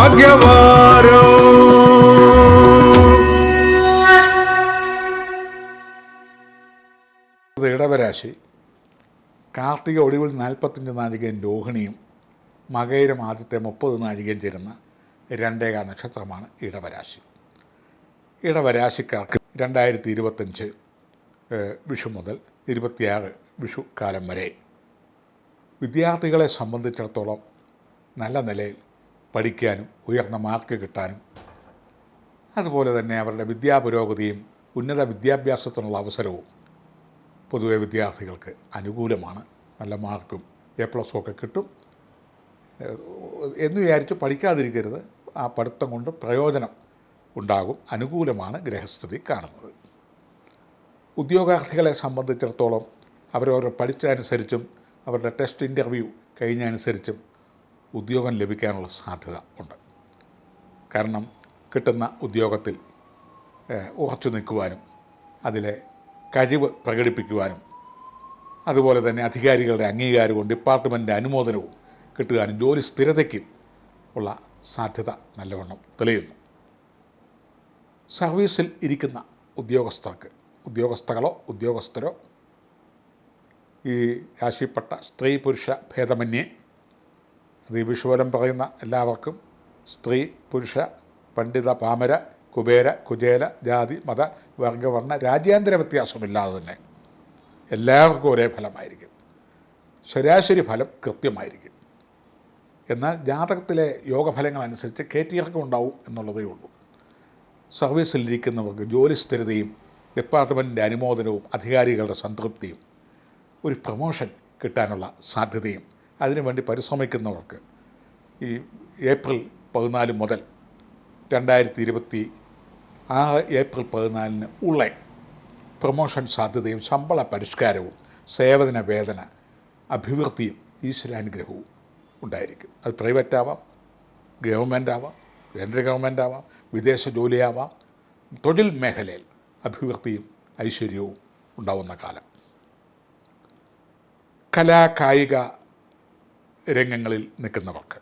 ഭാഗ്യവാരോ. ഇടവരാശി കാർത്തിക ഒടുവിൽ 45 നാഴികയും രോഹിണിയും മകയിരം ആദ്യത്തെ 30 നാഴികയും ചേരുന്ന രണ്ടേക നക്ഷത്രമാണ് ഇടവരാശി. ഇടവരാശിക്കാർക്ക് 2025 വിഷു മുതൽ 26 വിഷു കാലം വരെ വിദ്യാർത്ഥികളെ സംബന്ധിച്ചിടത്തോളം നല്ല നിലയിൽ പഠിക്കാനും ഉയർന്ന മാർക്ക് കിട്ടാനും അതുപോലെ തന്നെ അവരുടെ വിദ്യാപുരോഗതിയും ഉന്നത വിദ്യാഭ്യാസത്തിനുള്ള അവസരവും പൊതുവെ വിദ്യാർത്ഥികൾക്ക് അനുകൂലമാണ്. നല്ല മാർക്കും A+ഉം ഒക്കെ കിട്ടും എന്ന് വിചാരിച്ച് പഠിക്കാതിരിക്കരുത്. ആ പഠിത്തം കൊണ്ട് പ്രയോജനം ഉണ്ടാകും. അനുകൂലമാണ് ഗ്രഹസ്ഥിതി കാണുന്നത്. ഉദ്യോഗാർത്ഥികളെ സംബന്ധിച്ചിടത്തോളം അവരവർ പഠിച്ചതനുസരിച്ചും അവരുടെ ടെസ്റ്റ് ഇൻ്റർവ്യൂ കഴിഞ്ഞനുസരിച്ചും ഉദ്യോഗം ലഭിക്കാനുള്ള സാധ്യത ഉണ്ട്. കാരണം കിട്ടുന്ന ഉദ്യോഗത്തിൽ ഉറച്ചു നിൽക്കുവാനും അതിലെ കഴിവ് പ്രകടിപ്പിക്കുവാനും അതുപോലെ തന്നെ അധികാരികളുടെ അംഗീകാരവും ഡിപ്പാർട്ട്മെൻറ്റിൻ്റെ അനുമോദനവും കിട്ടുവാനും ജോലി സ്ഥിരതയ്ക്കും ഉള്ള സാധ്യത നല്ലവണ്ണം തെളിയുന്നു. സർവീസിൽ ഇരിക്കുന്ന ഉദ്യോഗസ്ഥരോ ഈ രാശിപ്പെട്ട സ്ത്രീ പുരുഷ ഭേദമന്യേ, അത് ഈ വിഷുവലം പറയുന്ന എല്ലാവർക്കും സ്ത്രീ പുരുഷ പണ്ഡിത പാമര കുബേര കുചേല ജാതി മത വർഗവർണ്ണ രാജ്യാന്തര വ്യത്യാസമില്ലാതെ തന്നെ എല്ലാവർക്കും ഒരേ ഫലമായിരിക്കും. ശരാശരി ഫലം കൃത്യമായിരിക്കും. എന്നാൽ ജാതകത്തിലെ യോഗഫലങ്ങളനുസരിച്ച് കയറ്റിയിറക്കം ഉണ്ടാവും എന്നുള്ളതേ ഉള്ളൂ. സർവീസിലിരിക്കുന്നവർക്ക് ജോലി സ്ഥിരതയും ഡിപ്പാർട്ട്മെൻറ്റിൻ്റെ അനുമോദനവും അധികാരികളുടെ സംതൃപ്തിയും ഒരു പ്രമോഷൻ കിട്ടാനുള്ള സാധ്യതയും അതിനുവേണ്ടി പരിശ്രമിക്കുന്നവർക്ക് ഈ ഏപ്രിൽ 14 മുതൽ 2026 ഏപ്രിൽ 14 ഉള്ള പ്രമോഷൻ സാധ്യതയും ശമ്പള പരിഷ്കാരവും സേവന വേതന അഭിവൃദ്ധിയും ഈശ്വരാനുഗ്രഹവും ഉണ്ടായിരിക്കും. അത് പ്രൈവറ്റ് ആവാം, ഗവൺമെൻറ് ആവാം, കേന്ദ്ര ഗവൺമെൻറ് ആവാം, വിദേശ ജോലിയാവാം. തൊഴിൽ മേഖലയിൽ അഭിവൃദ്ധിയും ഐശ്വര്യവും ഉണ്ടാവുന്ന കാലം. കലാകായിക രംഗങ്ങളിൽ നിൽക്കുന്നവർക്ക്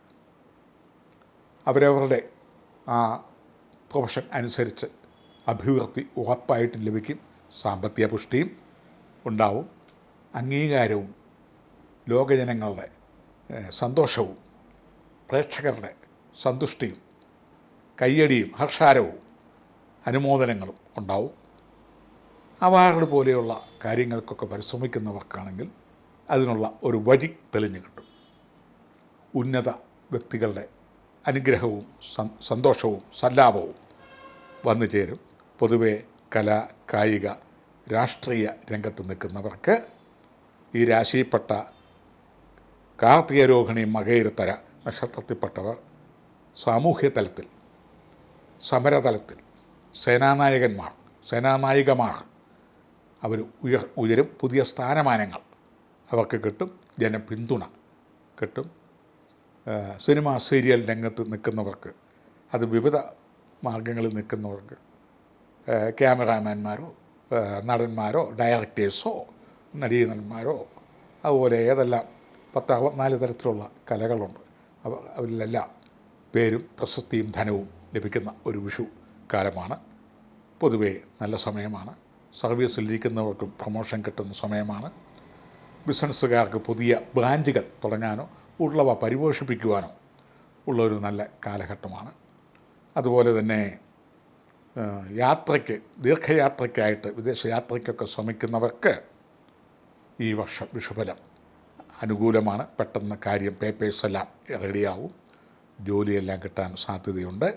അവരവരുടെ ആ പ്രൊഫഷൻ അനുസരിച്ച് അഭിവൃദ്ധി ഉറപ്പായിട്ട് ലഭിക്കും. സാമ്പത്തിക പുഷ്ടിയും ഉണ്ടാവും. അംഗീകാരവും ലോകജനങ്ങളുടെ സന്തോഷവും പ്രേക്ഷകരുടെ സന്തുഷ്ടിയും കയ്യടിയും ഹർഷാരവും അനുമോദനങ്ങളും ഉണ്ടാവും. അവാർഡ് പോലെയുള്ള കാര്യങ്ങൾക്കൊക്കെ പരിശ്രമിക്കുന്നവർക്കാണെങ്കിൽ അതിനുള്ള ഒരു വഴി തെളിഞ്ഞു കിട്ടും. ഉന്നത വ്യക്തികളുടെ അനുഗ്രഹവും സന്തോഷവും സല്ലാപവും വന്നു ചേരും. പൊതുവെ കല കായിക രാഷ്ട്രീയ രംഗത്ത് നിൽക്കുന്നവർക്ക് ഈ രാശിയിൽപ്പെട്ട കാർത്തിക രോഹിണി മകയിരത്തര നക്ഷത്രത്തിൽപ്പെട്ടവർ സാമൂഹ്യ തലത്തിൽ സമരതലത്തിൽ സേനാനായികമാർ അവർ ഉയരും. പുതിയ സ്ഥാനമാനങ്ങൾ അവർക്ക് കിട്ടും. ജനപിന്തുണ കിട്ടും. സിനിമ സീരിയൽ രംഗത്ത് നിൽക്കുന്നവർക്ക്, അത് വിവിധ മാർഗങ്ങളിൽ നിൽക്കുന്നവർക്ക് ക്യാമറാമാൻമാരോ നടന്മാരോ ഡയറക്ടേഴ്സോ നടീനന്മാരോ അതുപോലെ ഏതെല്ലാം 10-64 തരത്തിലുള്ള കലകളുണ്ട്. അവരിലെല്ലാം പേരും പ്രശസ്തിയും ധനവും ലഭിക്കുന്ന ഒരു വിഷു കാലമാണ്. പൊതുവേ നല്ല സമയമാണ്. സർവീസിലിരിക്കുന്നവർക്കും പ്രമോഷൻ കിട്ടുന്ന സമയമാണ്. ബിസിനസ്സുകാർക്ക് പുതിയ ബ്രാഞ്ചുകൾ തുടങ്ങാനോ ഉള്ളവ പരിപോഷിപ്പിക്കുവാനോ ഉള്ളൊരു നല്ല കാലഘട്ടമാണ്. അതുപോലെ തന്നെ ദീർഘയാത്രയ്ക്കായിട്ട് വിദേശയാത്രയ്ക്കൊക്കെ ശ്രമിക്കുന്നവർക്ക് ഈ വർഷം വിഷുഫലം അനുകൂലമാണ്. പെട്ടെന്ന് കാര്യം പേപ്പേഴ്സ് എല്ലാം റെഡിയാവും. ജോലിയെല്ലാം കിട്ടാൻ സാധ്യതയുണ്ട്.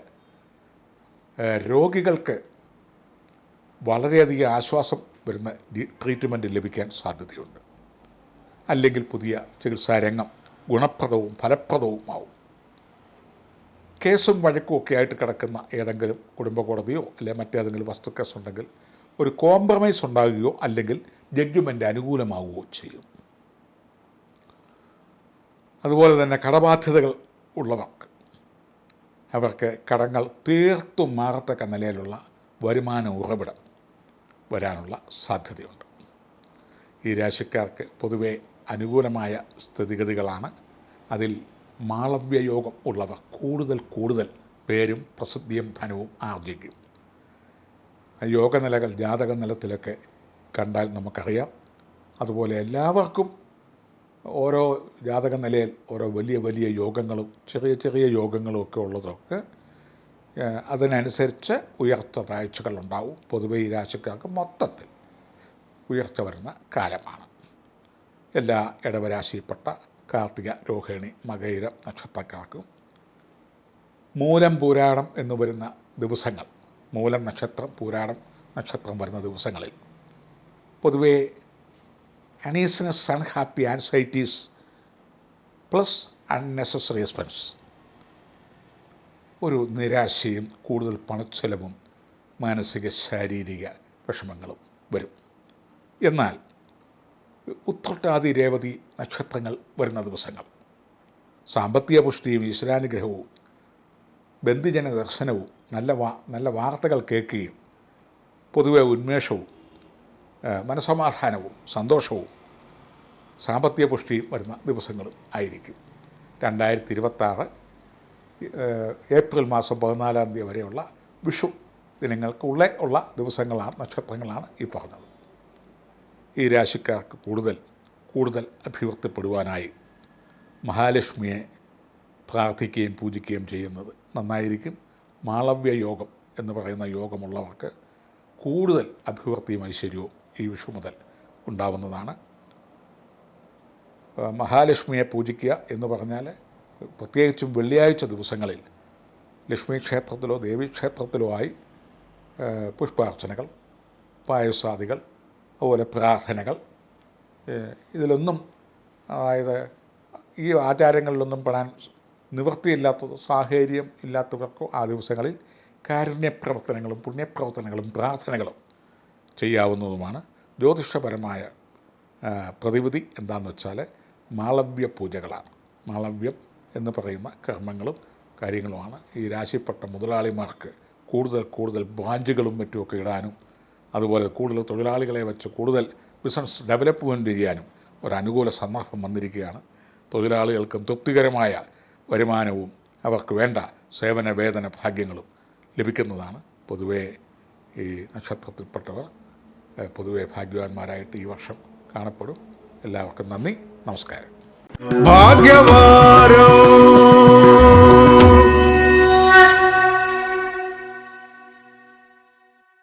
രോഗികൾക്ക് വളരെയധികം ആശ്വാസം വരുന്ന ട്രീറ്റ്മെൻറ്റ് ലഭിക്കാൻ സാധ്യതയുണ്ട്. അല്ലെങ്കിൽ പുതിയ ചികിത്സാരംഗം ഗുണപ്രദവും ഫലപ്രദവുമാവും. കേസും വഴക്കും ഒക്കെ ആയിട്ട് കിടക്കുന്ന ഏതെങ്കിലും കുടുംബ കോടതിയോ അല്ലെങ്കിൽ മറ്റേതെങ്കിലും വസ്തുക്കേസ് ഉണ്ടെങ്കിൽ ഒരു കോംപ്രമൈസ് ഉണ്ടാകുകയോ അല്ലെങ്കിൽ ജഡ്ജ്മെൻ്റ് അനുകൂലമാവുകയോ ചെയ്യും. അതുപോലെ തന്നെ കടബാധ്യതകൾ ഉള്ളവർക്ക് അവർക്ക് കടങ്ങൾ തീർത്തും മാറത്തക്ക നിലയിലുള്ള വരുമാന ഉറവിടം വരാനുള്ള സാധ്യതയുണ്ട്. ഈ രാശിക്കാർക്ക് പൊതുവെ അനുകൂലമായ സ്ഥിതിഗതികളാണ്. അതിൽ മാളവ്യയോഗം ഉള്ളവർ കൂടുതൽ പേരും പ്രസിദ്ധിയും ധനവും ആർജിക്കും. യോഗനിലകൾ ജാതക നിലത്തിലൊക്കെ കണ്ടാൽ നമുക്കറിയാം. അതുപോലെ എല്ലാവർക്കും ഓരോ ജാതക നിലയിൽ ഓരോ വലിയ യോഗങ്ങളും ചെറിയ യോഗങ്ങളും ഒക്കെ ഉള്ളതൊക്കെ അതിനനുസരിച്ച് ഉയർച്ച താഴ്ചകളുണ്ടാവും. പൊതുവെ ഈ രാശിക്കാർക്ക് മൊത്തത്തിൽ ഉയർച്ച വരുന്ന കാലമാണ്. എല്ലാ ഇടവരാശിയിൽപ്പെട്ട കാർത്തിക, രോഹിണി, മകയിര നക്ഷത്രക്കാർക്കും മൂലം പൂരാടം എന്ന് വരുന്ന ദിവസങ്ങൾ, മൂലം നക്ഷത്രം പൂരാടം നക്ഷത്രം വരുന്ന ദിവസങ്ങളിൽ പൊതുവേ uneasiness, unhappy, anxieties plus unnecessary expense, ഒരു നിരാശയും കൂടുതൽ പണച്ചെലവും മാനസിക ശാരീരിക വിഷമങ്ങളും വരും. എന്നാൽ ഉത്രട്ടാതി, രേവതി നക്ഷത്രങ്ങൾ വരുന്ന ദിവസങ്ങൾ സാമ്പത്തിക പുഷ്ടിയും ഈശ്വരാനുഗ്രഹവും ബന്ധുജന ദർശനവും നല്ല വാർത്തകൾ കേൾക്കുകയും പൊതുവെ ഉന്മേഷവും മനസ്സമാധാനവും സന്തോഷവും സാമ്പത്തിക പുഷ്ടിയും വരുന്ന ദിവസങ്ങളും ആയിരിക്കും. 2026 ഏപ്രിൽ മാസം 14 വരെയുള്ള വിഷു ദിനങ്ങൾക്ക് ഉള്ള ദിവസങ്ങളാണ്, നക്ഷത്രങ്ങളാണ് ഈ പറഞ്ഞത്. ഈ രാശിക്കാർക്ക് കൂടുതൽ അഭിവൃദ്ധിപ്പെടുവാനായി മഹാലക്ഷ്മിയെ പ്രാർത്ഥിക്കുകയും പൂജിക്കുകയും ചെയ്യുന്നത് നന്നായിരിക്കും. മാളവ്യ യോഗം എന്ന് പറയുന്ന യോഗമുള്ളവർക്ക് കൂടുതൽ അഭിവൃദ്ധിയും ഐശ്വര്യവും ഈ വിഷു മുതൽ ഉണ്ടാവുന്നതാണ്. മഹാലക്ഷ്മിയെ പൂജിക്കുക എന്ന് പറഞ്ഞാൽ പ്രത്യേകിച്ചും വെള്ളിയാഴ്ച ദിവസങ്ങളിൽ ലക്ഷ്മി ക്ഷേത്രത്തിലോ ദേവീക്ഷേത്രത്തിലോ ആയി പുഷ്പാർച്ചനകൾ, പായസാദികൾ, അതുപോലെ പ്രാർത്ഥനകൾ, ഇതിലൊന്നും അതായത് ഈ ആചാരങ്ങളിലൊന്നും പെടാൻ നിവൃത്തിയില്ലാത്തതോ സാഹചര്യം ഇല്ലാത്തവർക്കോ ആ ദിവസങ്ങളിൽ കാരുണ്യപ്രവർത്തനങ്ങളും പുണ്യപ്രവർത്തനങ്ങളും പ്രാർത്ഥനകളും ചെയ്യാവുന്നതുമാണ്. ജ്യോതിഷപരമായ പ്രതിവിധി എന്താണെന്ന് വെച്ചാൽ മാളവ്യ പൂജകളാണ്. മാളവ്യം എന്ന് പറയുന്ന കർമ്മങ്ങളും കാര്യങ്ങളുമാണ് ഈ രാശിപ്പെട്ട മുതലാളിമാർക്ക് കൂടുതൽ ബ്രാഞ്ചുകളും മറ്റുമൊക്കെ ഇടാനും അതുപോലെ കൂടുതൽ തൊഴിലാളികളെ വെച്ച് കൂടുതൽ ബിസിനസ് ഡെവലപ്മെൻറ്റ് ചെയ്യാനും ഒരനുകൂല സന്ദർഭം വന്നിരിക്കുകയാണ്. തൊഴിലാളികൾക്കും തൃപ്തികരമായ വരുമാനവും അവർക്ക് വേണ്ട സേവന വേതന ഭാഗ്യങ്ങളും ലഭിക്കുന്നതാണ്. പൊതുവേ ഈ നക്ഷത്രത്തിൽപ്പെട്ടവർ പൊതുവെ ഭാഗ്യവാന്മാരായിട്ട് ഈ വർഷം കാണപ്പെടും. എല്ലാവർക്കും നന്ദി, നമസ്കാരം. ഭാഗ്യവാരോ